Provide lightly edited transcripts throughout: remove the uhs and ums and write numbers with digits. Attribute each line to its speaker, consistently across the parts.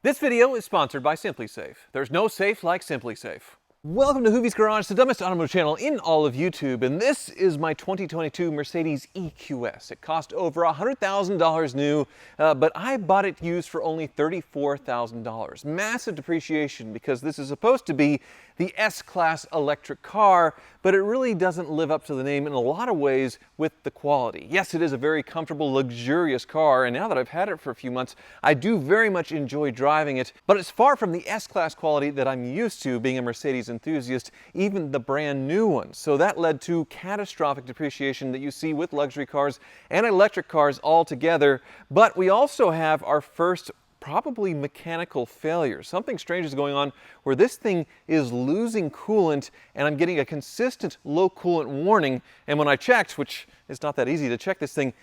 Speaker 1: This video is sponsored by SimpliSafe. There's no safe like SimpliSafe. Welcome to Hoovie's Garage, the dumbest automotive channel in all of YouTube, and this is my 2022 Mercedes EQS. It cost over $100,000 new, but I bought it used for only $34,000. Massive depreciation because this is supposed to be the S-Class electric car, but it really doesn't live up to the name in a lot of ways with the quality. Yes, it is a very comfortable, luxurious car, and now that I've had it for a few months, I do very much enjoy driving it, but it's far from the S-Class quality that I'm used to being a Mercedes enthusiast, even the brand new ones. So that led to catastrophic depreciation that you see with luxury cars and electric cars altogether. But we also have our first probably mechanical failure. Something strange is going on where this thing is losing coolant and I'm getting a consistent low coolant warning. And when I checked, which is not that easy to check this thing,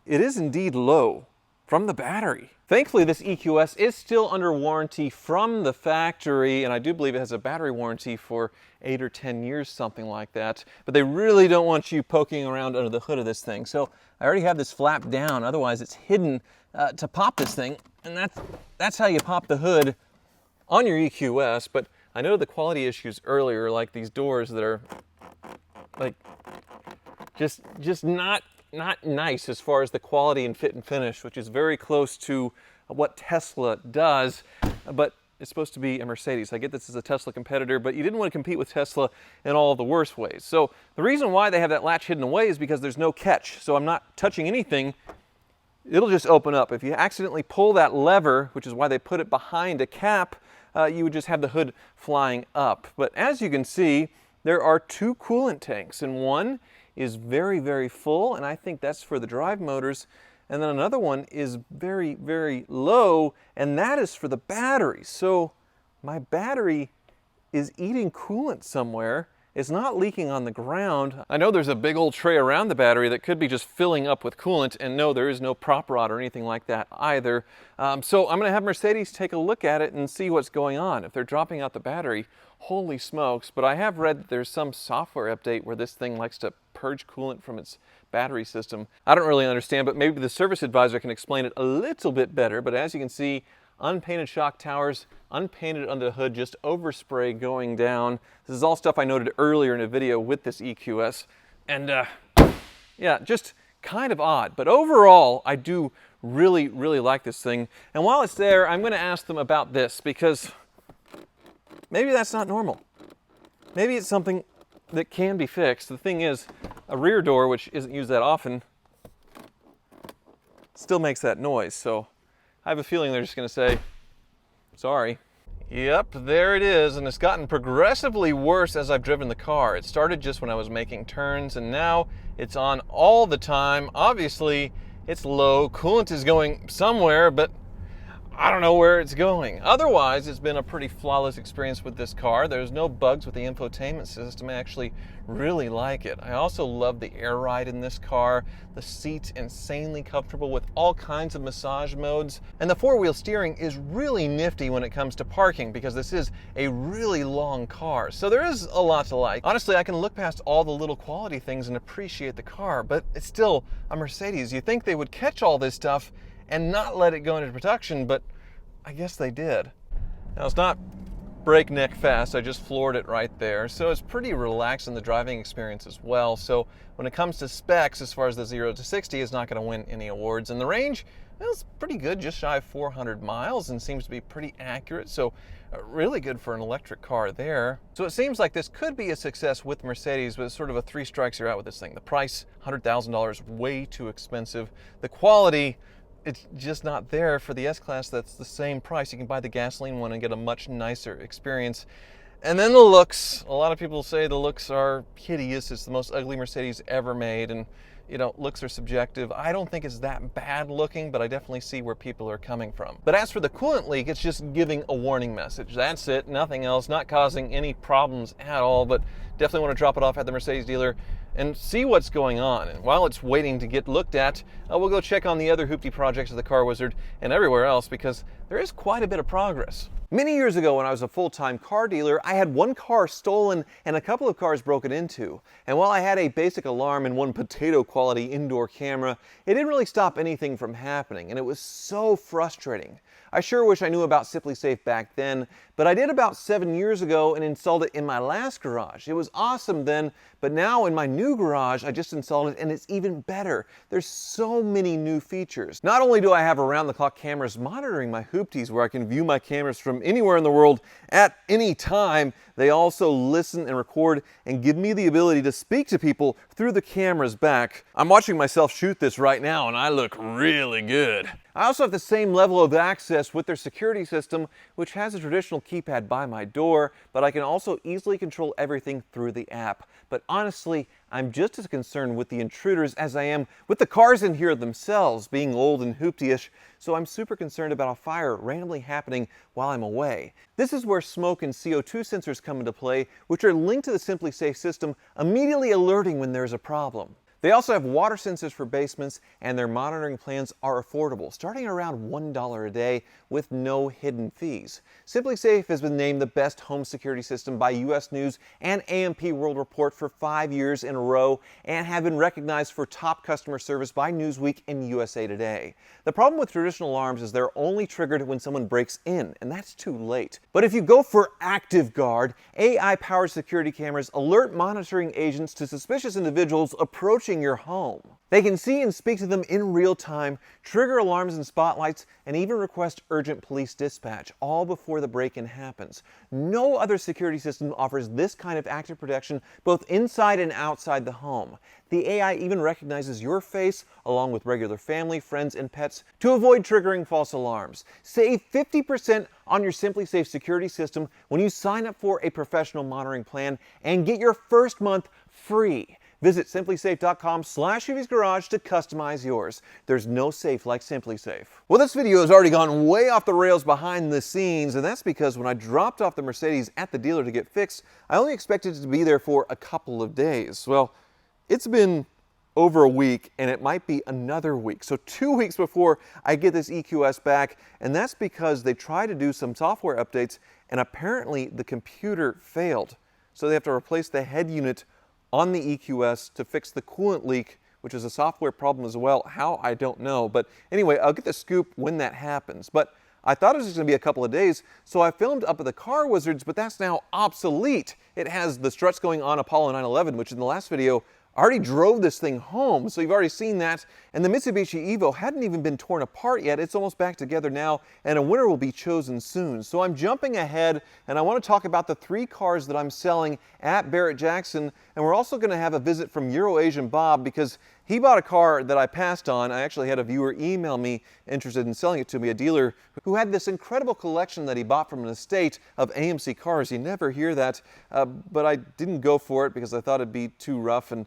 Speaker 1: it is indeed low from the battery. Thankfully, this EQS is still under warranty from the factory, and I do believe it has a battery warranty for 8 or 10 years, something like that. But they really don't want you poking around under the hood of this thing. So I already have this flap down, otherwise it's hidden to pop this thing, and that's how you pop the hood on your EQS. But I know the quality issues earlier, like these doors that are like just not nice as far as the quality and fit and finish, which is very close to what Tesla does, but it's supposed to be a Mercedes. I get this as a Tesla competitor, but you didn't want to compete with Tesla in all of the worst ways. So the reason why they have that latch hidden away is because there's no catch. So I'm not touching anything. It'll just open up. If you accidentally pull that lever, which is why they put it behind a cap, you would just have the hood flying up. But as you can see, there are two coolant tanks, and one is very, very full, and I think that's for the drive motors. And then another one is very, very low, and that is for the battery. So my battery is eating coolant somewhere. It's not leaking on the ground. I know there's a big old tray around the battery that could be just filling up with coolant, and no, there is no prop rod or anything like that either. So I'm gonna have Mercedes take a look at it and see what's going on. If they're dropping out the battery, holy smokes. But I have read that there's some software update where this thing likes to purge coolant from its battery system. I don't really understand, but maybe the service advisor can explain it a little bit better. But as you can see, unpainted shock towers, unpainted under the hood, just overspray going down. This is all stuff I noted earlier in a video with this EQS. And yeah, just kind of odd. But overall, I do really, really like this thing. And while it's there, I'm going to ask them about this, because maybe that's not normal. Maybe it's something that can be fixed. The thing is, a rear door, which isn't used that often, still makes that noise. So I have a feeling they're just going to say, sorry. Yep, there it is, and it's gotten progressively worse as I've driven the car. It started just when I was making turns, and now it's on all the time. Obviously, it's low. Coolant is going somewhere, but I don't know where it's going. Otherwise, it's been a pretty flawless experience with this car. There's no bugs with the infotainment system. I actually really like it. I also love the air ride in this car. The seat's insanely comfortable with all kinds of massage modes. And the four-wheel steering is really nifty when it comes to parking, because this is a really long car. So there is a lot to like. Honestly, I can look past all the little quality things and appreciate the car, but it's still a Mercedes. You think they would catch all this stuff and not let it go into production, but I guess they did. Now, it's not breakneck fast. I just floored it right there. So it's pretty relaxed in the driving experience as well. So when it comes to specs, as far as the 0 to 60, it's not going to win any awards. And the range, well, it's pretty good, just shy of 400 miles, and seems to be pretty accurate. So really good for an electric car there. So it seems like this could be a success with Mercedes, but it's sort of a three strikes you're out with this thing. The price, $100,000, way too expensive. The quality, it's just not there for the S-Class. That's the same price. You can buy the gasoline one and get a much nicer experience. And then the looks. A lot of people say the looks are hideous. It's the most ugly Mercedes ever made, and you know, looks are subjective. I don't think it's that bad looking, but I definitely see where people are coming from. But as for the coolant leak, it's just giving a warning message. That's it, nothing else, not causing any problems at all, but definitely want to drop it off at the Mercedes dealer and see what's going on. And while it's waiting to get looked at, we'll go check on the other hoopty projects of the Car Wizard and everywhere else, because there is quite a bit of progress. Many years ago, when I was a full-time car dealer, I had one car stolen and a couple of cars broken into. And while I had a basic alarm and one potato quality indoor camera, it didn't really stop anything from happening, and it was so frustrating. I sure wish I knew about SimpliSafe back then, but I did about 7 years ago and installed it in my last garage. It was awesome then, but now in my new garage, I just installed it and it's even better. There's so many new features. Not only do I have around-the-clock cameras monitoring my hoopties where I can view my cameras from anywhere in the world at any time, they also listen and record and give me the ability to speak to people through the camera's back. I'm watching myself shoot this right now and I look really good. I also have the same level of access with their security system, which has a traditional keypad by my door, but I can also easily control everything through the app. But honestly, I'm just as concerned with the intruders as I am with the cars in here themselves being old and hoopty-ish, so I'm super concerned about a fire randomly happening while I'm away. This is where smoke and CO2 sensors come into play, which are linked to the SimpliSafe system, immediately alerting when there's a problem. They also have water sensors for basements, and their monitoring plans are affordable, starting around $1 a day with no hidden fees. SimpliSafe has been named the best home security system by US News and AMP World Report for 5 years in a row, and have been recognized for top customer service by Newsweek and USA Today. The problem with traditional alarms is they're only triggered when someone breaks in, and that's too late. But if you go for Active Guard, AI-powered security cameras alert monitoring agents to suspicious individuals approaching your home. They can see and speak to them in real time, trigger alarms and spotlights, and even request urgent police dispatch, all before the break-in happens. No other security system offers this kind of active protection both inside and outside the home. The AI even recognizes your face along with regular family, friends, and pets to avoid triggering false alarms. Save 50% on your SimpliSafe security system when you sign up for a professional monitoring plan and get your first month free. Visit simplisafe.com/Hoovie'sGarage to customize yours. There's no safe like SimpliSafe. Well, this video has already gone way off the rails behind the scenes, and that's because when I dropped off the Mercedes at the dealer to get fixed, I only expected it to be there for a couple of days. Well, it's been over a week, and it might be another week. So 2 weeks before I get this EQS back, and that's because they tried to do some software updates, and apparently the computer failed. So they have to replace the head unit on the EQS to fix the coolant leak, which is a software problem as well. How, I don't know. But anyway, I'll get the scoop when that happens. But I thought it was just going to be a couple of days, so I filmed up at the Car Wizards, but that's now obsolete. It has the struts going on Apollo 911, which in the last video, I already drove this thing home, so you've already seen that. And the Mitsubishi Evo hadn't even been torn apart yet. It's almost back together now, and a winner will be chosen soon. So I'm jumping ahead, and I want to talk about the 3 cars that I'm selling at Barrett-Jackson. And we're also going to have a visit from Euro-Asian Bob, because he bought a car that I passed on. I actually had a viewer email me interested in selling it to me, a dealer who had this incredible collection that he bought from an estate of AMC cars. You never hear that, but I didn't go for it because I thought it'd be too rough, and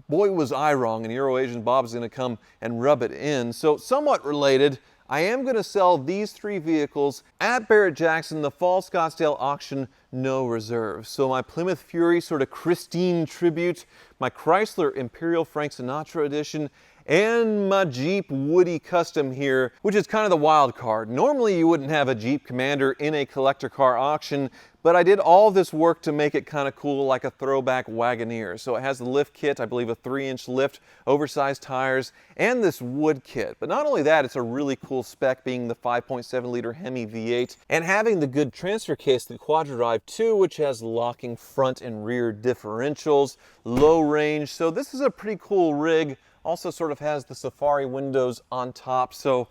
Speaker 1: boy was I wrong, and Euro-Asian Bob's going to come and rub it in. So somewhat related, I am going to sell these 3 vehicles at Barrett-Jackson, the Fall Scottsdale auction, no reserve. So my Plymouth Fury sort of Christine tribute, my Chrysler Imperial Frank Sinatra edition, and my Jeep Woody Custom here, which is kind of the wild card. Normally you wouldn't have a Jeep Commander in a collector car auction, but I did all this work to make it kind of cool, like a throwback Wagoneer. So it has the lift kit, I believe a 3-inch lift, oversized tires, and this wood kit. But not only that, it's a really cool spec being the 5.7 liter Hemi V8 and having the good transfer case, the Quadra-Drive 2, which has locking front and rear differentials, low range. So this is a pretty cool rig. Also sort of has the Safari windows on top, so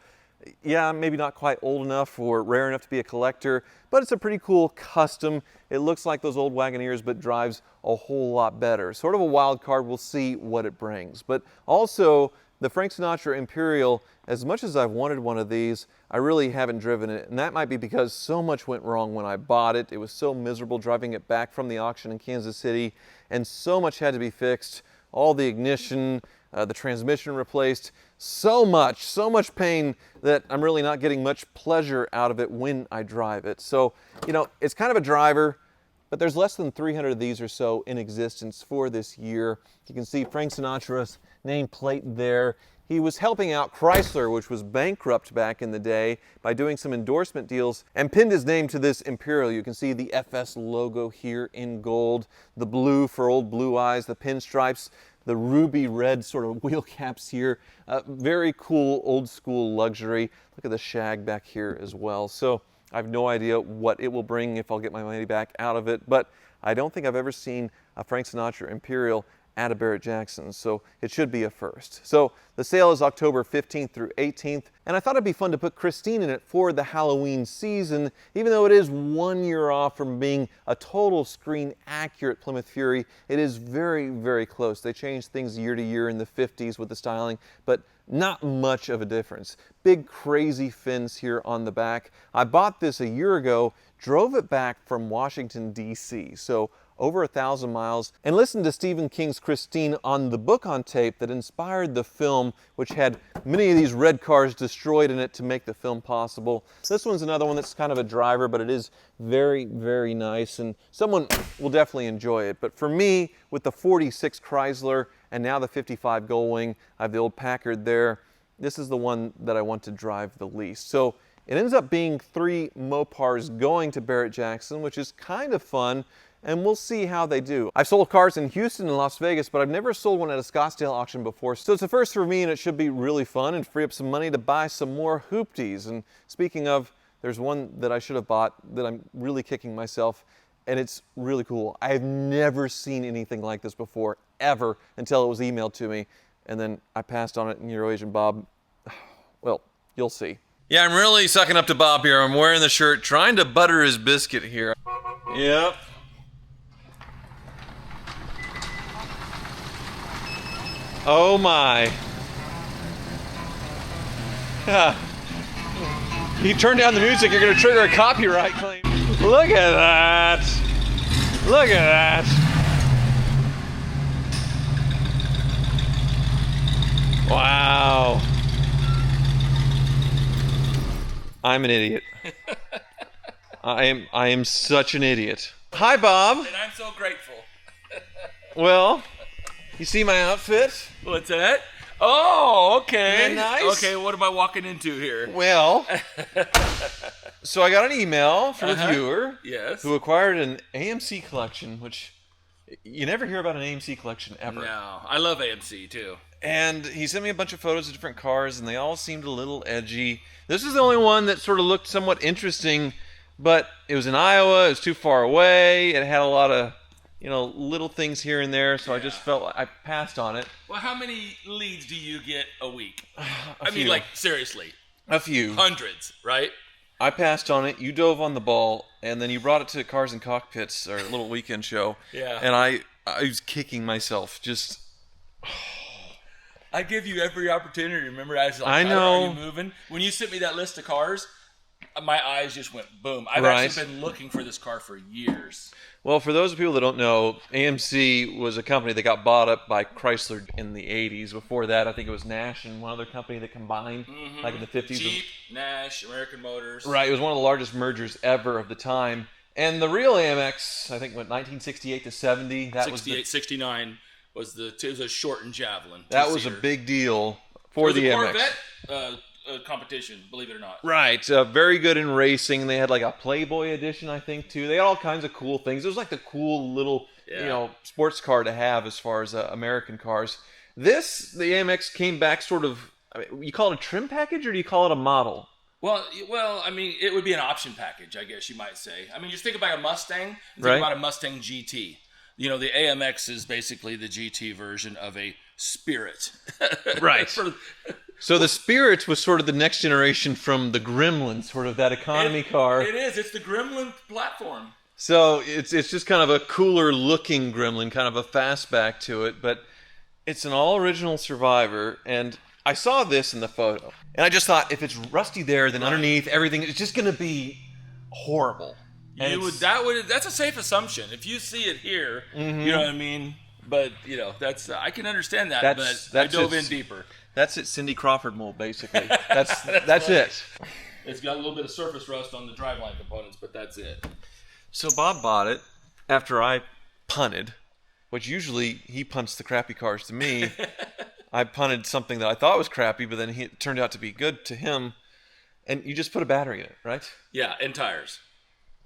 Speaker 1: yeah, maybe not quite old enough or rare enough to be a collector, but it's a pretty cool custom. It looks like those old Wagoneers, but drives a whole lot better. Sort of a wild card, we'll see what it brings. But also, the Frank Sinatra Imperial, as much as I've wanted one of these, I really haven't driven it, and that might be because so much went wrong when I bought it. It was so miserable driving it back from the auction in Kansas City, and so much had to be fixed. All the ignition, the transmission replaced, so much pain that I'm really not getting much pleasure out of it when I drive it. So, you know, it's kind of a driver, but there's less than 300 of these or so in existence for this year. You can see Frank Sinatra's nameplate there. He was helping out Chrysler, which was bankrupt back in the day, by doing some endorsement deals and pinned his name to this Imperial. You can see the FS logo here in gold, the blue for old Blue Eyes, the pinstripes. the ruby red sort of wheel caps here. Very cool, old school luxury. Look at the shag back here as well. So I have no idea what it will bring, if I'll get my money back out of it, but I don't think I've ever seen a Frank Sinatra Imperial at a Barrett-Jackson, so it should be a first. So the sale is October 15th through 18th, and I thought it'd be fun to put Christine in it for the Halloween season, even though it is 1 year off from being a total screen accurate Plymouth Fury. It is very, very close. They changed things year to year in the 50s with the styling, but not much of a difference. Big crazy fins here on the back. I bought this a year ago, drove it back from Washington, D.C., so over 1,000 miles, and listened to Stephen King's Christine on the book on tape that inspired the film, which had many of these red cars destroyed in it to make the film possible. This one's another one that's kind of a driver, but it is very, very nice, and someone will definitely enjoy it. But for me, with the 46 Chrysler and now the 55 Gullwing, I have the old Packard there, this is the one that I want to drive the least. So it ends up being 3 Mopars going to Barrett-Jackson, which is kind of fun, and we'll see how they do. I've sold cars in Houston and Las Vegas, but I've never sold one at a Scottsdale auction before, so it's a first for me, and it should be really fun and free up some money to buy some more hoopties. And speaking of, there's one that I should have bought that I'm really kicking myself, and it's really cool. I have never seen anything like this before, ever, until it was emailed to me, and then I passed on it, and Euro Asian Bob, well, you'll see. Yeah, I'm really sucking up to Bob here. I'm wearing the shirt, trying to butter his biscuit here. Yep. Oh my. You turn down the music, you're gonna trigger a copyright claim. Look at that. Look at that. Wow. I'm an idiot. I am such an idiot. Hi, Bob.
Speaker 2: And I'm so grateful.
Speaker 1: Well, you see my outfit?
Speaker 2: What's that? Oh, okay.
Speaker 1: Isn't that nice?
Speaker 2: Okay, what am I walking into here?
Speaker 1: Well, so I got an email from a viewer who acquired an AMC collection, which you never hear about an AMC collection ever.
Speaker 2: No, I love AMC too.
Speaker 1: And he sent me a bunch of photos of different cars, and they all seemed a little edgy. This is the only one that sort of looked somewhat interesting, but it was in Iowa, it was too far away, it had a lot of, you know, little things here and there, so I just felt I passed on it.
Speaker 2: Well, how many leads do you get a week?
Speaker 1: I
Speaker 2: mean, like, seriously.
Speaker 1: A few.
Speaker 2: Hundreds, right?
Speaker 1: I passed on it, you dove on the ball, and then you brought it to Cars and Cockpits, our little weekend show.
Speaker 2: Yeah.
Speaker 1: And I was kicking myself, just...
Speaker 2: I give you every opportunity. Remember, I was like,
Speaker 1: I know.
Speaker 2: Are you moving? When you sent me that list of cars, my eyes just went boom. I've actually been looking for this car for years.
Speaker 1: Well, for those people that don't know, AMC was a company that got bought up by Chrysler in the 80s. Before that, I think it was Nash and one other company that combined, like in the 50s.
Speaker 2: Jeep, Nash, American Motors.
Speaker 1: Right, it was one of the largest mergers ever of the time. And the real AMX, I think, went 1968 to 70. That
Speaker 2: 68, 69 was it was a shortened Javelin.
Speaker 1: That was a big deal for the AMX.
Speaker 2: Corvette competition, believe it or not.
Speaker 1: Right, very good in racing. They had like a Playboy edition, I think, too. They had all kinds of cool things. It was like the cool little, you know, sports car to have as far as American cars. The AMX came back sort of, I mean, you call it a trim package or do you call it a model?
Speaker 2: Well, I mean, it would be an option package, I guess you might say. I mean, just think about a Mustang. Think about a Mustang GT. You know, the AMX is basically the GT version of a Spirit.
Speaker 1: Right. So the Spirit was sort of the next generation from the Gremlin, sort of that economy car.
Speaker 2: It is. It's the Gremlin platform.
Speaker 1: So it's just kind of a cooler looking Gremlin, kind of a fastback to it, but it's an all original Survivor, and I saw this in the photo, and I just thought if it's rusty there, then underneath everything, it's just going to be horrible.
Speaker 2: That's a safe assumption. If you see it here, you know what I mean? But, you know, I can understand that, but I dove in deeper.
Speaker 1: That's it, Cindy Crawford mold, basically. That's it.
Speaker 2: It's got a little bit of surface rust on the driveline components, but that's it.
Speaker 1: So Bob bought it after I punted, which usually he punts the crappy cars to me. I punted something that I thought was crappy, but then it turned out to be good to him. And you just put a battery in it, right?
Speaker 2: Yeah, and tires.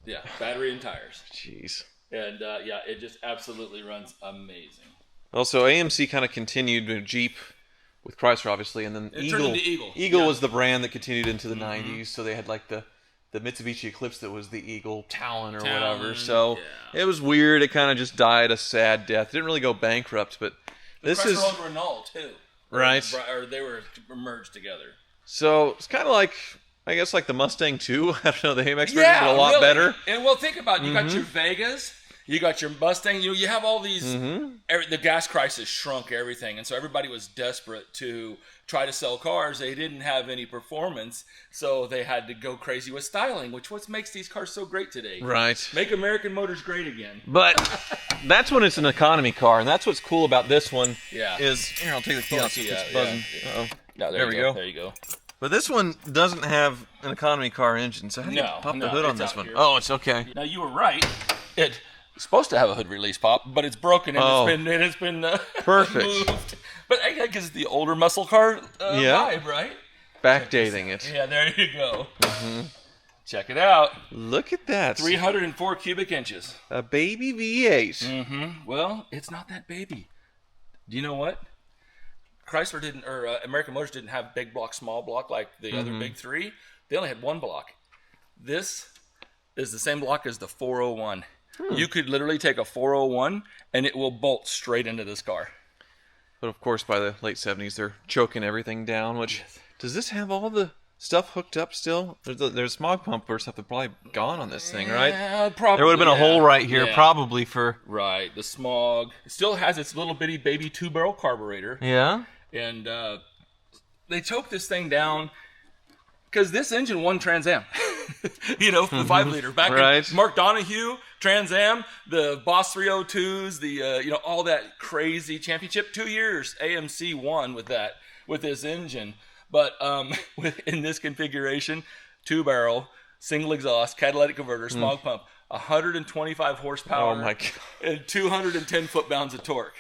Speaker 2: Yeah, battery and tires.
Speaker 1: Jeez.
Speaker 2: And, it just absolutely runs amazing.
Speaker 1: Also, AMC kind of continued with Jeep with Chrysler, obviously, and then
Speaker 2: It turned into Eagle.
Speaker 1: Eagle
Speaker 2: Yeah.
Speaker 1: was the brand that continued into the 90s, so they had like the Mitsubishi Eclipse that was the Eagle Talon or whatever. So it was weird. It kind of just died a sad death. It didn't really go bankrupt, but this
Speaker 2: Chrysler
Speaker 1: is
Speaker 2: owned Renault too.
Speaker 1: right.
Speaker 2: Or they were merged together.
Speaker 1: So it's kind of like, I guess, like the Mustang 2. I don't know, the AMX version,
Speaker 2: Yeah,
Speaker 1: but a lot
Speaker 2: really.
Speaker 1: better.
Speaker 2: And well, think about it. You got your Vegas, you got your Mustang. You have all these. The gas crisis shrunk everything, and so everybody was desperate to try to sell cars. They didn't have any performance, so they had to go crazy with styling, which what makes these cars so great today.
Speaker 1: Right.
Speaker 2: Make American motors great again.
Speaker 1: But that's when it's an economy car, and that's what's cool about this one.
Speaker 2: Yeah.
Speaker 1: Is here, I'll take the key out. See if it's buzzing. Uh-oh.
Speaker 2: No,
Speaker 1: There we go.
Speaker 2: There you go.
Speaker 1: But this one doesn't have an economy car engine, so how do you pop the hood on
Speaker 2: it's
Speaker 1: this
Speaker 2: out
Speaker 1: one?
Speaker 2: here.
Speaker 1: Oh, it's okay.
Speaker 2: Now you were right. It's supposed to have a hood release pop, but it's broken and it's been
Speaker 1: Perfect.
Speaker 2: moved. But I guess it's the older muscle car vibe, right?
Speaker 1: Backdating it.
Speaker 2: Yeah, there you go. Check it out.
Speaker 1: Look at that.
Speaker 2: 304 cubic inches.
Speaker 1: A baby V8.
Speaker 2: Well, it's not that baby. Do you know what? Chrysler didn't, or American Motors didn't have big block, small block like the other big three. They only had one block. This is the same block as the 401. You could literally take a 401 and it will bolt straight into this car.
Speaker 1: But of course, by the late 70s, they're choking everything down, which, does this have all the stuff hooked up still? There's smog pump or stuff that's probably gone on this thing, right?
Speaker 2: Yeah, probably.
Speaker 1: There would have been a hole right here,
Speaker 2: Yeah.
Speaker 1: probably for...
Speaker 2: Right, the smog. It still has its little bitty baby 2-barrel carburetor.
Speaker 1: Yeah?
Speaker 2: And they choked this thing down because this engine won Trans Am. The 5-liter. Back in Mark Donahue, Trans Am, the Boss 302s, the all that crazy championship. 2 years AMC won with this engine. But in this configuration, 2-barrel, single exhaust, catalytic converter, smog pump, 125 horsepower,
Speaker 1: Oh my God.
Speaker 2: and 210 foot-pounds of torque.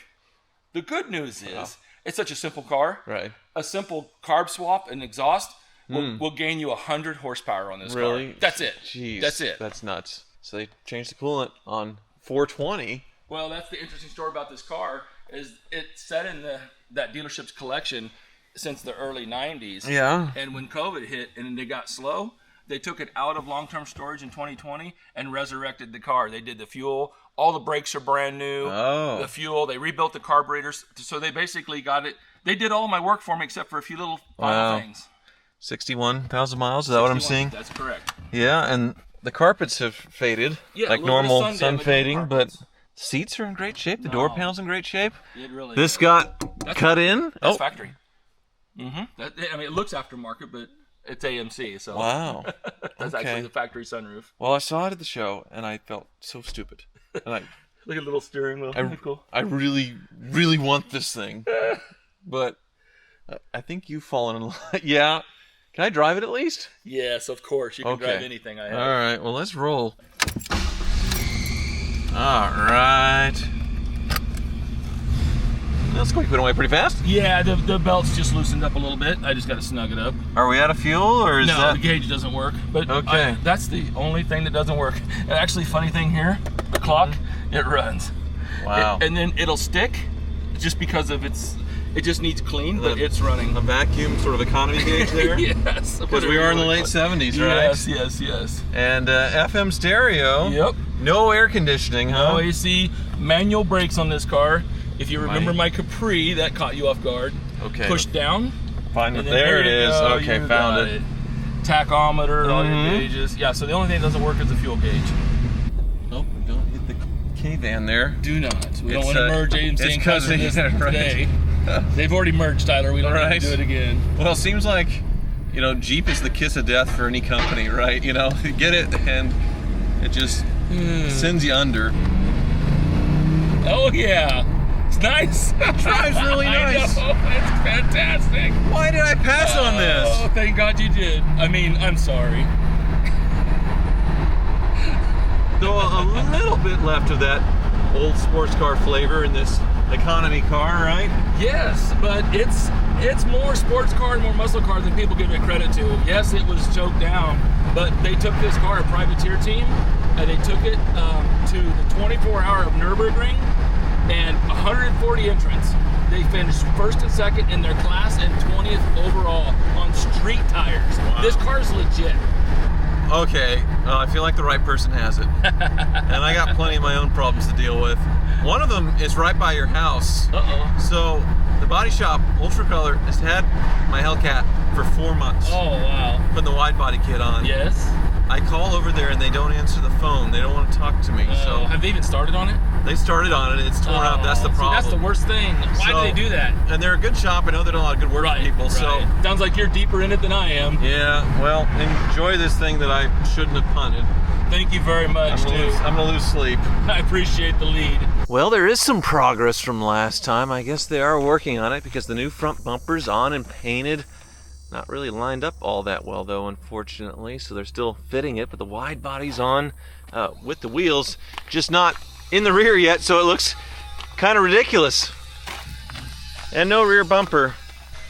Speaker 2: The good news is it's such a simple car.
Speaker 1: Right.
Speaker 2: A simple carb swap and exhaust will gain you 100 horsepower on this
Speaker 1: Really?
Speaker 2: car. That's it.
Speaker 1: Jeez.
Speaker 2: That's it.
Speaker 1: That's nuts. So they changed the coolant on 420.
Speaker 2: Well, that's the interesting story about this car is it sat in that dealership's collection since the early 90s.
Speaker 1: Yeah.
Speaker 2: And when COVID hit and they got slow, they took it out of long-term storage in 2020 and resurrected the car. They did the fuel. All the brakes are brand new.
Speaker 1: Oh.
Speaker 2: The fuel. They rebuilt the carburetors. So they basically got it. They did all my work for me except for a few little final things.
Speaker 1: 61,000 miles, is that what I'm
Speaker 2: 61,
Speaker 1: seeing?
Speaker 2: That's correct.
Speaker 1: Yeah, and the carpets have faded,
Speaker 2: Yeah,
Speaker 1: like
Speaker 2: a little bit of
Speaker 1: normal
Speaker 2: sun
Speaker 1: sun
Speaker 2: damage on the
Speaker 1: fading, but
Speaker 2: carpets.
Speaker 1: seats are in great shape. The door panel's in great shape.
Speaker 2: It really
Speaker 1: This
Speaker 2: is.
Speaker 1: got cut in.
Speaker 2: That's factory. It looks aftermarket, but it's AMC, so
Speaker 1: Wow.
Speaker 2: that's
Speaker 1: Okay.
Speaker 2: actually the factory sunroof.
Speaker 1: Well, I saw it at the show, and I felt so stupid. And
Speaker 2: Look at the little steering wheel. Cool.
Speaker 1: I really, really want this thing, but I think you've fallen in love. Yeah. Can I drive it at least?
Speaker 2: Yes, of course. You can
Speaker 1: Okay.
Speaker 2: drive anything I have.
Speaker 1: All right. Well, let's roll. All right. That's going away pretty fast.
Speaker 2: Yeah, the belt's just loosened up a little bit. I just got to snug it up.
Speaker 1: Are we out of fuel, or is
Speaker 2: No,
Speaker 1: that?
Speaker 2: the gauge doesn't work. But
Speaker 1: Okay.
Speaker 2: that's the only thing that doesn't work. And actually, funny thing here, the clock, it runs.
Speaker 1: Wow.
Speaker 2: And then it'll stick just because of it just needs clean, but it's running.
Speaker 1: A vacuum sort of economy gauge there?
Speaker 2: Yes.
Speaker 1: Because we are in the late 70s, right?
Speaker 2: Yes.
Speaker 1: And FM stereo.
Speaker 2: Yep.
Speaker 1: No air conditioning, huh?
Speaker 2: No AC, manual brakes on this car. If you remember my Capri, that caught you off guard.
Speaker 1: Okay.
Speaker 2: Push down.
Speaker 1: Find it.
Speaker 2: And then
Speaker 1: There it
Speaker 2: you
Speaker 1: is.
Speaker 2: go,
Speaker 1: Okay,
Speaker 2: you
Speaker 1: found
Speaker 2: got
Speaker 1: it.
Speaker 2: Tachometer, all your gauges. Yeah, so the only thing that doesn't work is the fuel gauge.
Speaker 1: Oh, don't hit the K-van there.
Speaker 2: Do not. We don't
Speaker 1: It's,
Speaker 2: want to merge AMC
Speaker 1: it's
Speaker 2: and
Speaker 1: 'cause
Speaker 2: Chrysler this
Speaker 1: right.
Speaker 2: today. They've already merged, Tyler. We don't
Speaker 1: Right.
Speaker 2: need to do it again.
Speaker 1: Well, it seems like, Jeep is the kiss of death for any company, right? You get it and it just sends you under.
Speaker 2: Oh, yeah. It's nice.
Speaker 1: Drives really nice.
Speaker 2: I know. It's fantastic.
Speaker 1: Why did I pass on this?
Speaker 2: Oh, thank God you did. I mean, I'm sorry.
Speaker 1: Though a little bit left of that old sports car flavor in this economy car, right?
Speaker 2: Yes, but it's more sports car and more muscle car than people give it credit to. Yes, it was choked down, but they took this car, a privateer team, and they took it to the 24-hour of Nürburgring, and 140 entrants. They finished first and second in their class and 20th overall on street tires. Wow. This car's legit.
Speaker 1: Okay, I feel like the right person has it. And I got plenty of my own problems to deal with. One of them is right by your house.
Speaker 2: Uh-oh.
Speaker 1: So the body shop, Ultra Color, has had my Hellcat for 4 months.
Speaker 2: Oh, wow.
Speaker 1: Putting the wide body kit on.
Speaker 2: Yes.
Speaker 1: I call over there and they don't answer the phone. They don't want to talk to me. So
Speaker 2: have they even started on it?
Speaker 1: They started on it. It's torn up. That's the problem.
Speaker 2: See, that's the worst thing. Why do they do that?
Speaker 1: And they're a good shop. I know they're doing a lot of good work for people.
Speaker 2: Right.
Speaker 1: So
Speaker 2: sounds like you're deeper in it than I am.
Speaker 1: Yeah. Well, enjoy this thing that I shouldn't have punted.
Speaker 2: Thank you very much,
Speaker 1: I'm gonna lose sleep.
Speaker 2: I appreciate the lead.
Speaker 1: Well, there is some progress from last time. I guess they are working on it because the new front bumper's on and painted. Not really lined up all that well though, unfortunately, so they're still fitting it, but the wide body's on with the wheels, just not in the rear yet, so it looks kind of ridiculous. And no rear bumper.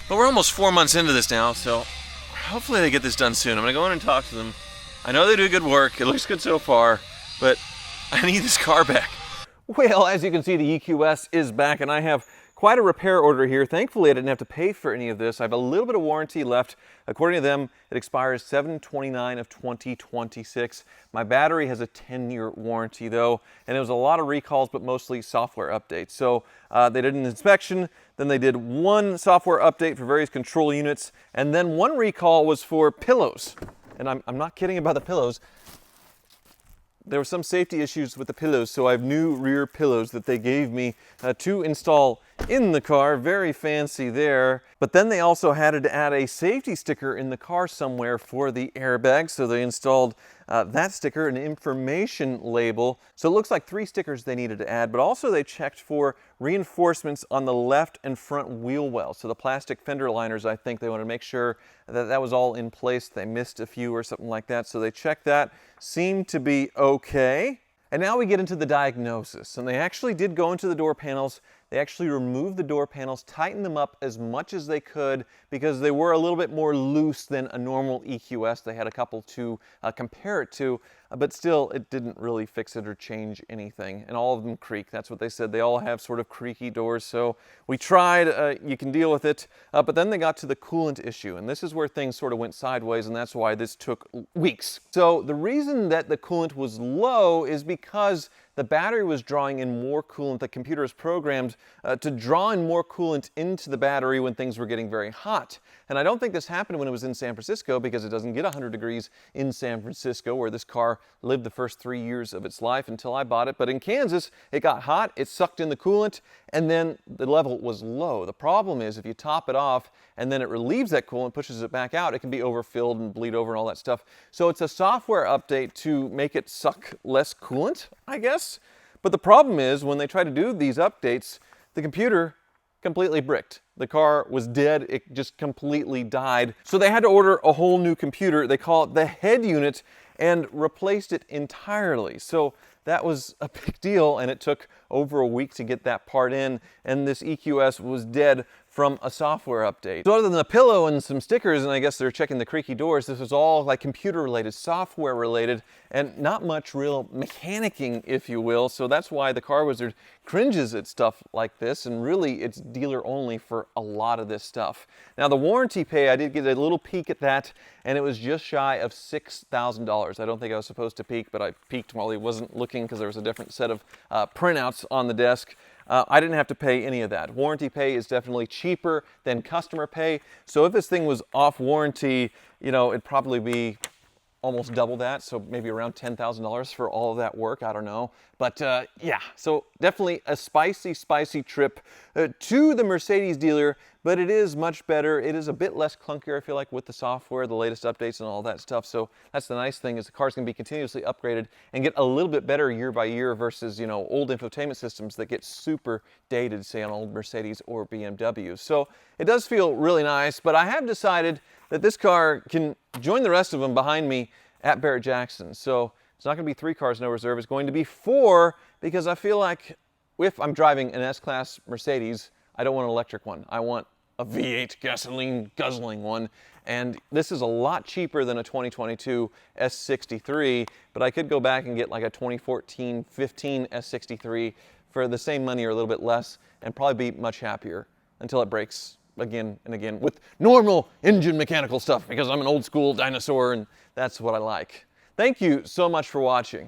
Speaker 1: But we're almost 4 months into this now, so hopefully they get this done soon. I'm gonna go in and talk to them. I know they do good work, it looks good so far, but I need this car back. Well, as you can see, the EQS is back, and I have quite a repair order here. Thankfully, I didn't have to pay for any of this. I have a little bit of warranty left. According to them, it expires 7/29 of 2026. My battery has a 10-year warranty though, and it was a lot of recalls, but mostly software updates. So they did an inspection, then they did one software update for various control units, and then one recall was for pillows. And I'm not kidding about the pillows. There were some safety issues with the pillows, so I have new rear pillows that they gave me to install in the car. Very fancy there. But then they also had to add a safety sticker in the car somewhere for the airbag, so they installed that sticker, an information label. So it looks like 3 stickers they needed to add, but also they checked for reinforcements on the left and front wheel wells. So the plastic fender liners, I think they wanted to make sure that that was all in place. They missed a few or something like that, so they checked that. Seemed to be okay. And now we get into the diagnosis, and they actually did go into the door panels. They actually removed the door panels, tightened them up as much as they could because they were a little bit more loose than a normal EQS. They had a couple to compare it to, but still it didn't really fix it or change anything. And all of them creak. That's what they said. They all have sort of creaky doors. So we tried, you can deal with it, but then they got to the coolant issue, and this is where things sort of went sideways, and that's why this took weeks. So the reason that the coolant was low is because the battery was drawing in more coolant. The computer is programmed to draw in more coolant into the battery when things were getting very hot. And I don't think this happened when it was in San Francisco, because it doesn't get 100 degrees in San Francisco, where this car lived the first 3 years of its life until I bought it. But in Kansas, it got hot, it sucked in the coolant, and then the level was low. The problem is if you top it off and then it relieves that coolant, pushes it back out, it can be overfilled and bleed over and all that stuff. So it's a software update to make it suck less coolant, I guess. But the problem is when they try to do these updates, the computer completely bricked. The car was dead, it just completely died. So they had to order a whole new computer. They call it the head unit, and replaced it entirely. So that was a big deal, and it took over a week to get that part in, and this EQS was dead from a software update. So other than the pillow and some stickers, and I guess they're checking the creaky doors, this was all like computer related, software related, and not much real mechanicking, if you will. So that's why the Car Wizard cringes at stuff like this, and really it's dealer only for a lot of this stuff. Now the warranty pay, I did get a little peek at that, and it was just shy of $6,000. I don't think I was supposed to peek, but I peeked while he wasn't looking because there was a different set of printouts on the desk. I didn't have to pay any of that. Warranty pay is definitely cheaper than customer pay. So if this thing was off warranty, you know, it'd probably be almost double that. So maybe around $10,000 for all of that work. I don't know. But yeah, so definitely a spicy, spicy trip to the Mercedes dealer, but it is much better. It is a bit less clunkier, I feel like, with the software, the latest updates and all that stuff. So that's the nice thing, is the car's gonna be continuously upgraded and get a little bit better year by year versus, you know, old infotainment systems that get super dated, say on old Mercedes or BMW. So it does feel really nice, but I have decided that this car can join the rest of them behind me at Barrett-Jackson. So it's not gonna be 3 cars, no reserve. It's going to be 4, because I feel like if I'm driving an S-Class Mercedes, I don't want an electric one. I want a V8 gasoline guzzling one. And this is a lot cheaper than a 2022 S63, but I could go back and get like a 2014-15 S63 for the same money or a little bit less and probably be much happier until it breaks again and again with normal engine mechanical stuff, because I'm an old school dinosaur and that's what I like. Thank you so much for watching.